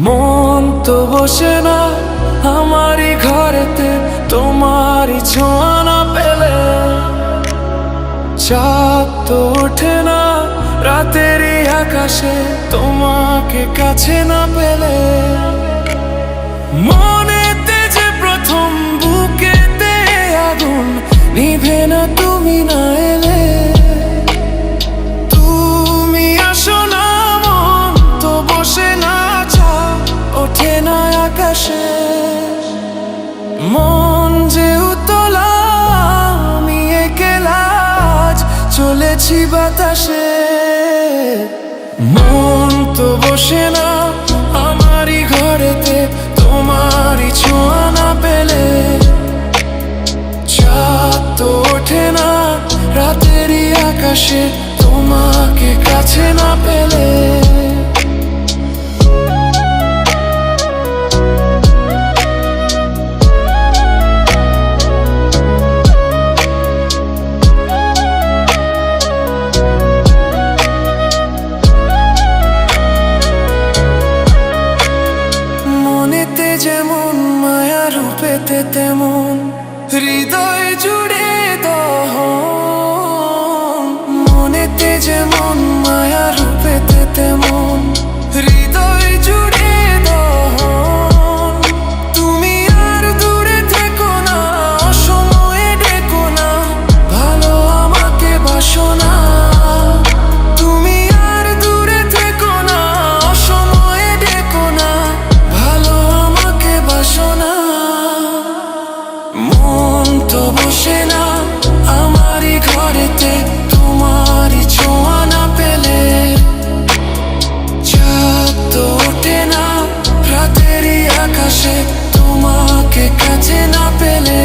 মন তো বসে না আমারই ঘরেতে তোমারই ছোঁয়া না পেলে, চাঁদ তো ওঠে না রাতেরই আকাশে তোমাকে কাছে না পেলে। মনেতে যে প্রথম বুকেতে আগুন নিভে না তুমি না এলে। তুমি আসো না মন তো বসে না, চাঁদ ওঠে না আকাশে। মন যে উতলা আমি একলা আজ চলেছি বাতাসে। মন তো বসে না আমারই ঘরেতে তোমারই ছোঁয়া না পেলে, চাঁদ তো ওঠে না রাতেরই আকাশে তোমাকে কাছে না পেলে। মনেতে যেমন মায়া রূপেতে তেমন হৃদয় জুড়ে দহন। মনেতে যেমন মায়া রূপেতে তেমন হৃদয় জুড়ে দহন। তুমি আর দূরে থেকো না, অসময়ে ডেকো না, ভালো আমাকে বাসো না। তুমি আর দূরে থেকো না, অসময়ে ডেকো না, ভালো আমাকে বাসো না। মন তো বসে না আমারই ঘরেতে তোমারই ছোঁয়া না পেলে, চাঁদ তো ওঠে না রাতেরই আকাশে তোমাকে কাছে না পেলে।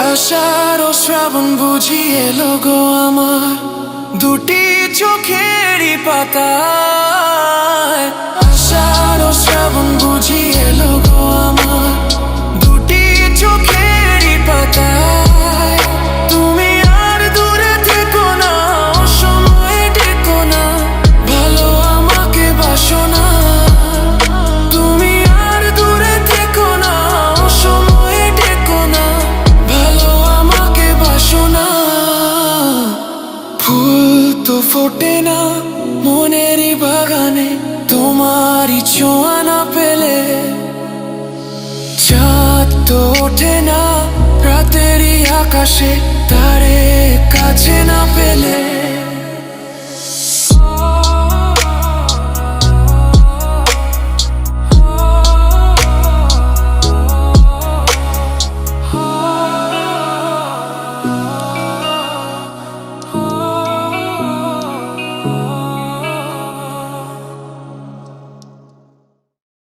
আষাঢ় ও শ্রাবণ বুঝি এলো গো আমার দুটি চোখেরই পাতায়। আষাঢ় ও শ্রাবণ বুঝি এলো গো আমার দুটি চোখেরই পাতায়। তুমি আর দূরে থেকো না, অসময়ে ডেকো না, ভালো আমাকে বাসো না। তুমি আর দূরে থেকো না, অসময়ে ডেকো না, ভালো আমাকে বাসো না। ফুল তো ফোটে না মনেরই বাগানে তোমারই ছোঁয়া না পেলে, চাঁদ তো ওঠে না রাতেরই আকাশে তারে কাছে না পেলে।